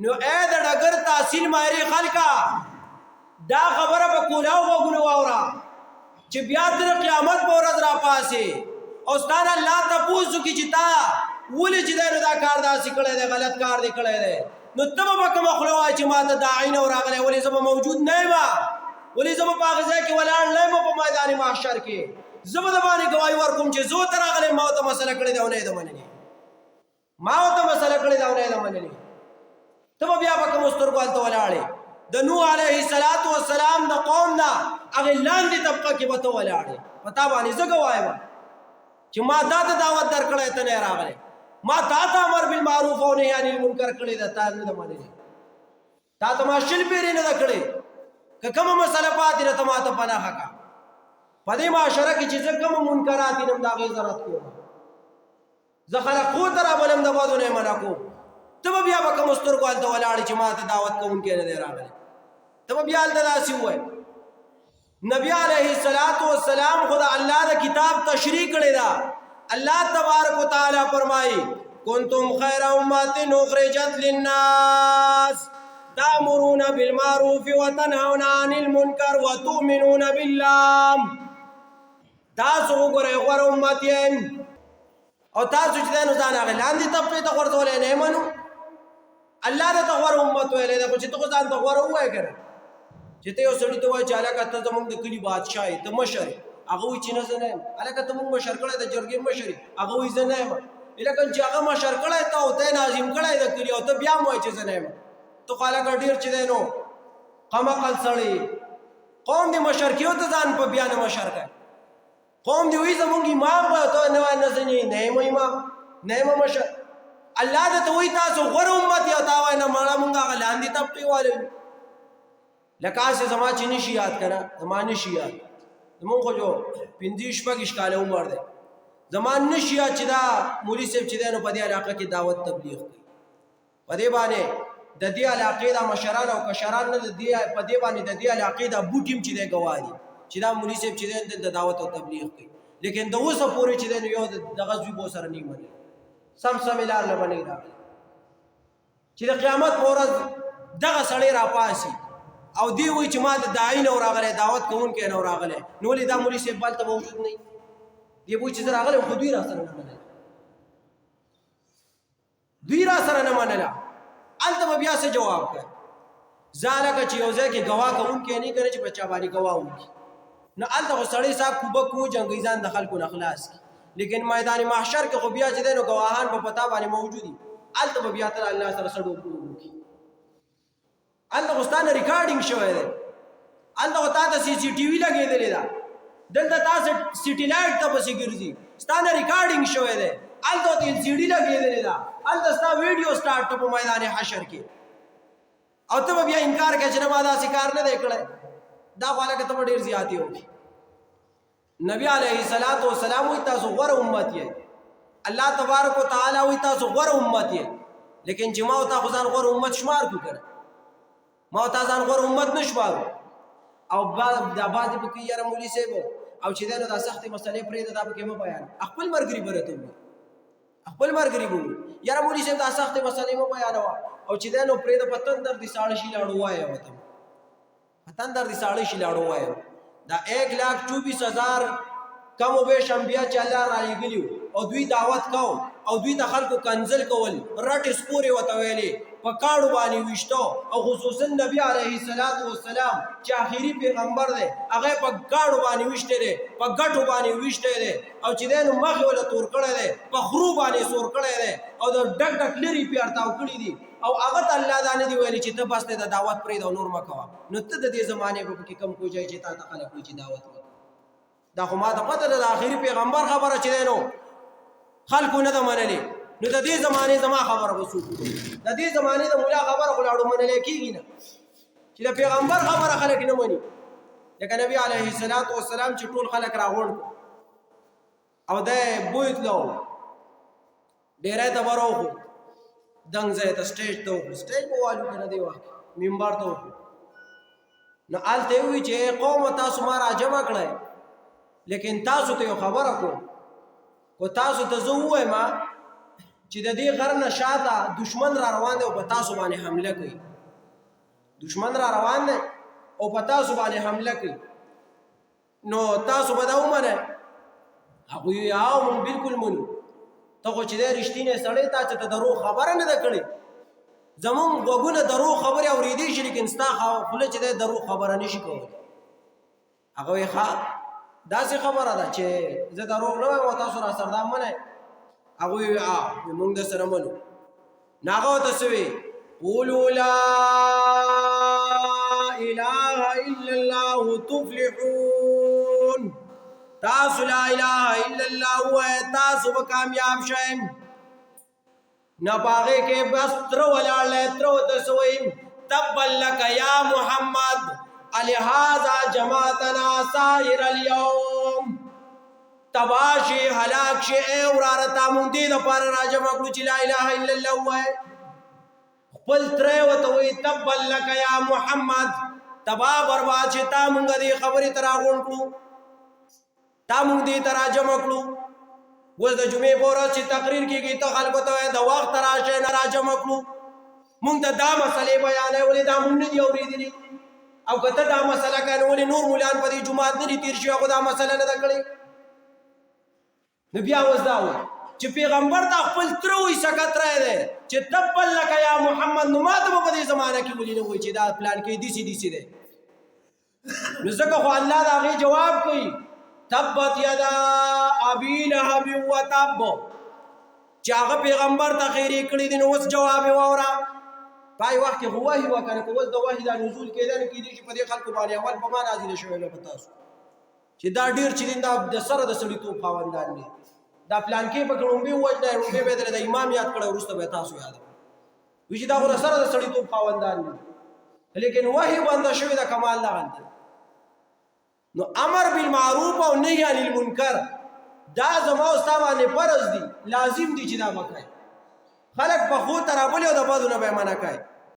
نو اے د ډګر تحصیل مایری خلکا دا خبره به کولاو وګونو واورا چې بیا تر قیامت په ورځ را پاسې او ستانه الله ته پوښتنه کی چې تا ولې چې دا کار داسې کړی دی غلط کار دی کړی دی نو ته به کوم خلک وایي چې ما ته دا عین او راغلی ولې زه موجود نه یم ولې زه په هغه ځای کې ولاړ نه یم په میدان محشر کې زه به د باندې ګواهي ورکوم چې زه ته راغلی ما ته مسله کړې ده او نه یې ده منلې ما ته مسله کړې ده او نه یې ده منلې ته به بیا په کومو سترګو هلته ولاړې د نوح علیه السلام د قوم نه هغې لاندې طبقه کې به ته ولاړې په تا باندې زه ګواهی وم چې ما تا ته دعوت درکړی ته نه راغلی ما تا ته امر بالمعروف او نهی عن المنکر کړی ده تا نه ده منلې تا ته ما شل پیرې نه ده کړې که کومه مسله پاتې ده ته ما ته پناه کړه په دې معاشره کې چې زه کوم منکرات دي نو د هغې ضرورت کوم زه خلک خو ته رابلم د بدو نه یې منع کوم ته به بیا به کومو سترګو هلته ولاړې چې ما ته دعوت کوونکی نه دی راغلی ته به بیا هلته داسې ووایې نبی علیه السلام خو د الله د کتاب تشریح کړې ده الله تبارک وتعالی فرمایي کنتم خیر امة اخرجت للناس تأمرون بالمعروف وتنهون عن المنکر وتؤمنون بالله تاسو وګورئ غوره امت یې او تاسو چې دی نو ځان هغې لاندې طبقې ته غورځولی نه یې منو الله درته غوره امت ویلی دی خو چې ته خو ځان ته غوره ووایې که نه چې ته یو سړي ته وایې چې هلکه ته زموږ د کلي بادشاه یې ته مشر یې هغه وایي چې نه زه نه یم هلکه ته موږ مشر کړی د جرګې مشر یې هغه وایي زه نه یم هلکه چې هغه مشر کړی ته او ته یې ناظم کړی د کلي او ته بیا هم وایې چې زه نه یم ته خو هلکه ډېر چې دی نو کم عقل سړی قوم دې مشر کړي ته ځان په بیا نه مشر کړی قوم دی وی زمونږ امام به ته نه وای نه زه نه یم امام نه یم مشر الله درته وایي تاسو غوره امت یو تا وایي نه مړه مونږ هغه لاندې طبقې والے یو لکه هسې زما چې نشي یاد که نه زما نشي یاد زمونږ خو جو پنځه شپږ کاله عمر دی زما نشي یاد چې دا مولي صاحب چې دی نو په دې علاقه کې دعوت تبلیغ کوي په دې باندې د دې علاقې دا مشران او کشران نه په دې باندې د دې علاقې دا بوټیم چې دی ګواه دي چې دا مولي صاحب چې دی د دعوت او تبلیغ کوي لیکن د اوسه پورې چې دی نو یو دغه زوی به سره نه مني سمې لار نه بنوي راغلی چې د قیامت په ورځ دغه سړی راپاسي او دی وایي چې ما د داعي نه راغلی دعوت کوونکی نه راغلی نو ولې دا مولي صاحب هلته موجود نه وي دی وایي چې زه راغلی خو دوی را سره نه منله دوی را سره نه منله هلته به بیا څه جواب کوي زه هلکه چې یو ځای کې ګواه کوونکی نه که نه چې په چا باندې ګواه وکړي نو هلته خو سړی صاحب کوبک وجنګوي ځان د خلکو نه خلاص کړي لیکن میدان محشر کې خو بیا چې دی نو ګواهان په پتا باندې موجود دي هلته به بیا تر الله سره سړو وکړي هلته خو ستا نه ریکارډینګ شوی دی هلته خو تا ته سی سی ټي وي لګېدلې ده دلته تا سیټیلایټ ته پسې ګرځي ستا نه ریکارډینګ شوی دی هلته ته ایل سی ډي لګېدلې ده هلته ستا ویډیو سټارټ ته په میدان حشر کې او ته به بیا انکار کوې چې نه ما داسې کار نه دی کړی دا خو هلکه ته به ډېر زیاتې وکړي نبی علیه السلام وایي تاسو غوره امت یې الله تبارک وتعالی وایي تاسو غوره امت یې لیکن چې ما او تا خو ځان غوره امت شمار کړو که نه ما او تا ځان غوره امت نه شمارو او دا بعضې پکې یاره مولي صاحب او چې دی نو دا سختې مسلې پرېږده دا پکې مه بیان خپل ملګري به راته ووایي خپل ملګري به ووایي یاره مولي صاحب دا سختې مسلې مه بیانوه او چې دی نو پرېږده په تندر دې ساړه شي لاړو ووایه ورته په تندر دې ساړه شي لاړو ووایه دا 1,24,000 کم و بیش انبیا چې الله رالیږلي او دوی دعوت کو او دوی د خلکو کنزل کول رټې سپورې ورته ویلې په کاڼو باندې ویشته او خصوصا نبی علیه السلام چې آخري پیغمبر دی هغه په کاڼو باندې ویشتی دی په ګټو باندې ویشتی دی او چې دی نو مخ یې ورله تور کړی دی په خرو باندې سور کړی دی او د ډک ډک لرې پې ارتاو کړي دي او هغه ته الله دا نه دي ویلي چې ته بس دی د دعوت پرېږده او نور مه کوه نو ته د دې زمانې به پکې کم کوجی چې تا ته خلک وایي چې دعوت وکړه دا خو ما ته پته ده د آخري پیغمبر خبره چې دی نو خلکو نه ده منلې نو د دې زمانې زما خبره به څوک وکړي د دې زمانې د مولا خبره خو لاړو منلی کېږي نه چې د پیغمبر خبره خلک نه مني لکه نبي علیه السلام چې ټول خلک راغونډ او دی بوی تلو ډېری ته به راوخو دنګ ځای ته سټیج ته وکړو سټیج به والو که نه دی وخت منبر ته وکړو نو هلته یې ووایي چې قومه تاسو ما راجمع کړی لیکن تاسو ته یو خبره کوم کو تاسو ته زه ووایم چې د دې غر نه شاته دشمن را روان دی او په تاسو باندې حمله کوي دشمن را روان دی او په تاسو باندې حمله کوي نو تاسو به دا ومنئ هغوی وی مونږ بالکل منو ته خو چې دی رښتینی سړی تا چې ته دروغ خبره نه ده کړې زمونږ غوږونه دروغ خبرې اورېدی شي لیکن ستا خوله چې دی دروغ خبره نه شي کولی هغه وی ښه داسې خبره ده چې زه دروغ نه وایم او تاسو را سره دا منئ هغوی وی مونږ در سره منو نو هغه ورته څه وی قولوا لا اله الا الله تفلحون تاسو لا اله الا الله وای تاسو به کامیاب شئ نه باغې کې بس تر ولاړ تر ورته څه وی تبا لك یا محمد لهذا جماعتنا سائر اليوم تباشی هلاک شي وراره تا مونږ دې لپاره راجمع کړو چې لا اله الا الله وای خپل ترې ورته وی تبا لك یا محمد تبا برباد چې تا مونږ دې خبرې ته راغونډ کړو تا مونږ دې ته راجمع کړو اوس د جمعې په ورځ چې تقریر کېږي ته خلکو ته وایې د وخت راشئ نه راجمع کړو مونږ ته دا مسلې بیانوي ولې دا مونږ نه دي اورېدلي او که ته دا مسله کوې نو ولې نور مولان په دې جومات نه دي تېر شوي هغو دا مسله نه ده کړې نو بیا اوس دا وایي چې پیغمبر ته خپل تره وایي سکتری دی چې تبا لک یا محمد نو ما ته به په دې زمانه کې ولې نه وایي چې دا پلان کې دیسې دیسې دی نو ځکه خو الله د هغې جواب کوي تبت یدا ابي لهب وتب چې هغه پیغمبر ته خیرې کړي دي نو اوس جواب یې واوره پای وخت کې خو وحي وکنه که اوس د وحي دا نزول کېده نو کېدای شي په دې خلکو باندې اول په ما نازله شوی نه په تاسو چې دا ډېر چې دي دا د سره د سړیتوب خاوندان دي دا پلان کې به ړومبې ووژنی ړومبې به یې د امام یاد کړی وروسته به یې تاسو یاد وي چې دا خو د سره د سړیتوب خاوندان دي لیکن وحي بنده شوې ده کمال دغلته نو امر بالمعروف او نهی عن المنکر دا زما او ستا باندې فرض دي لازم دي چې دا وکړئ خلک په ښو طرح بولي او د بدو نه به یې منع کوي